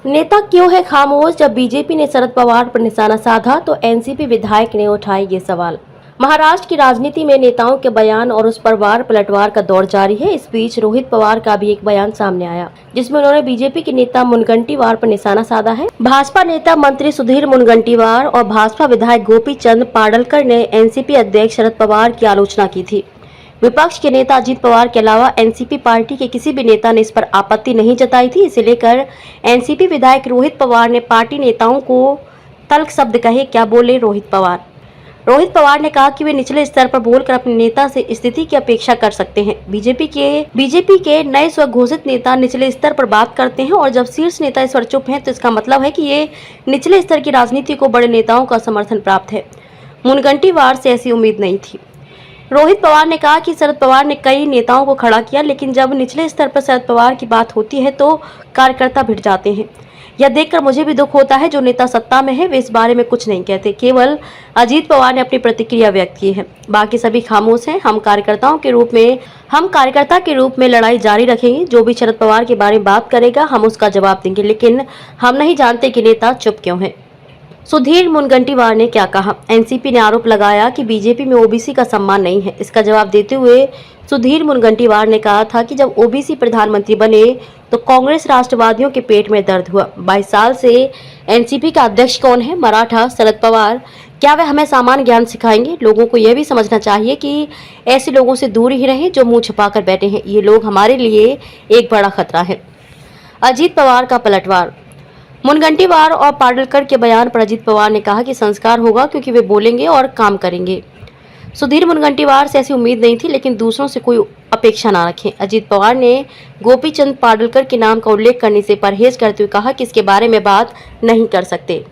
नेता क्यों है खामोश? जब बीजेपी ने शरद पवार पर निशाना साधा तो एनसीपी विधायक ने उठाए ये सवाल। महाराष्ट्र की राजनीति में नेताओं के बयान और उस पर वार पलटवार का दौर जारी है। इस बीच रोहित पवार का भी एक बयान सामने आया जिसमें उन्होंने बीजेपी के नेता मुनगंटीवार पर निशाना साधा है। भाजपा नेता मंत्री सुधीर मुनगंटीवार और भाजपा विधायक गोपी चंद पाडलकर ने एनसीपी अध्यक्ष शरद पवार की आलोचना की थी। विपक्ष के नेता अजीत पवार के अलावा एनसीपी पार्टी के किसी भी नेता ने इस पर आपत्ति नहीं जताई थी। इसे लेकर एनसीपी विधायक रोहित पवार ने पार्टी नेताओं को तल्ख शब्द कहे। क्या बोले रोहित पवार ने कहा कि वे निचले स्तर पर बोलकर अपने नेता से स्थिति की अपेक्षा कर सकते हैं। बीजेपी के नए स्वघोषित नेता निचले स्तर पर बात करते हैं और जब शीर्ष नेता इस पर चुप हैं तो इसका मतलब है कि ये निचले स्तर की राजनीति को बड़े नेताओं का समर्थन प्राप्त है। मुनगंटीवार से ऐसी उम्मीद नहीं थी। रोहित पवार ने कहा कि शरद पवार ने कई नेताओं को खड़ा किया, लेकिन जब निचले स्तर पर शरद पवार की बात होती है तो कार्यकर्ता भिड़ जाते हैं। यह देखकर मुझे भी दुख होता है, जो नेता सत्ता में है वे इस बारे में कुछ नहीं कहते। केवल अजीत पवार ने अपनी प्रतिक्रिया व्यक्त की है, बाकी सभी खामोश हैं। हम कार्यकर्ता के रूप में लड़ाई जारी रखेंगे। जो भी शरद पवार के बारे में बात करेगा हम उसका जवाब देंगे, लेकिन हम नहीं जानते कि नेता चुप क्यों है। सुधीर मुनगंटीवार ने क्या कहा? एनसीपी ने आरोप लगाया कि बीजेपी में ओबीसी का सम्मान नहीं है। इसका जवाब देते हुए सुधीर मुनगंटीवार ने कहा था कि जब ओबीसी प्रधानमंत्री बने तो कांग्रेस राष्ट्रवादियों के पेट में दर्द हुआ। 22 साल से एनसीपी का अध्यक्ष कौन है? मराठा शरद पवार। क्या वे हमें सामान्य ज्ञान सिखाएंगे? लोगों को यह भी समझना चाहिए कि ऐसे लोगों से दूर ही रहें जो मुंह छुपाकर बैठे हैं। ये लोग हमारे लिए एक बड़ा खतरा है। अजीत पवार का पलटवार। मुनगंटीवार और पाडलकर के बयान पर अजीत पवार ने कहा कि संस्कार होगा क्योंकि वे बोलेंगे और काम करेंगे। सुधीर मुनगंटीवार से ऐसी उम्मीद नहीं थी, लेकिन दूसरों से कोई अपेक्षा ना रखें। अजीत पवार ने गोपी चंद पाडलकर के नाम का उल्लेख करने से परहेज करते हुए कहा कि इसके बारे में बात नहीं कर सकते।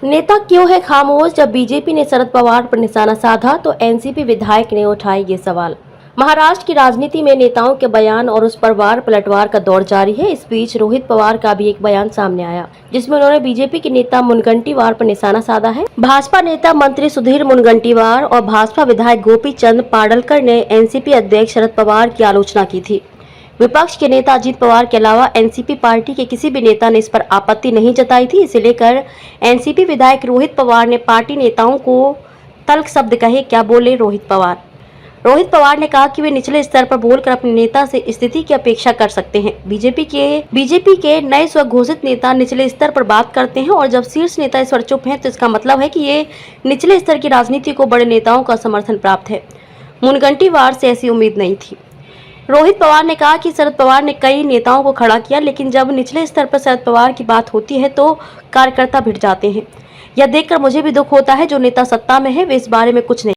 नेता क्यों है खामोश? जब बीजेपी ने शरद पवार पर निशाना साधा तो एनसीपी विधायक ने उठाए ये सवाल। महाराष्ट्र की राजनीति में नेताओं के बयान और उस पर वार पलटवार का दौर जारी है। इस बीच रोहित पवार का भी एक बयान सामने आया जिसमें उन्होंने बीजेपी के नेता मुनगंटीवार पर निशाना साधा है। भाजपा नेता मंत्री सुधीर मुनगंटीवार और भाजपा विधायक गोपी चंद पाडलकर ने एनसीपी अध्यक्ष शरद पवार की आलोचना की थी। विपक्ष के नेता अजीत पवार के अलावा एनसीपी पार्टी के किसी भी नेता ने इस पर आपत्ति नहीं जताई थी। इसे लेकर एनसीपी विधायक रोहित पवार ने पार्टी नेताओं को तल्ख शब्द कहे। क्या बोले रोहित पवार ने कहा कि वे निचले स्तर पर बोलकर अपने नेता से स्थिति की अपेक्षा कर सकते हैं। बीजेपी के नए स्वघोषित नेता निचले स्तर पर बात करते हैं और जब शीर्ष नेता इस पर चुप हैं तो इसका मतलब है कि ये निचले स्तर की राजनीति को बड़े नेताओं का समर्थन प्राप्त है। मुनगंटीवार से ऐसी उम्मीद नहीं थी। रोहित पवार ने कहा कि शरद पवार ने कई नेताओं को खड़ा किया, लेकिन जब निचले स्तर पर शरद पवार की बात होती है तो कार्यकर्ता भिड़ जाते हैं। यह देखकर मुझे भी दुख होता है, जो नेता सत्ता में है वे इस बारे में कुछ नहीं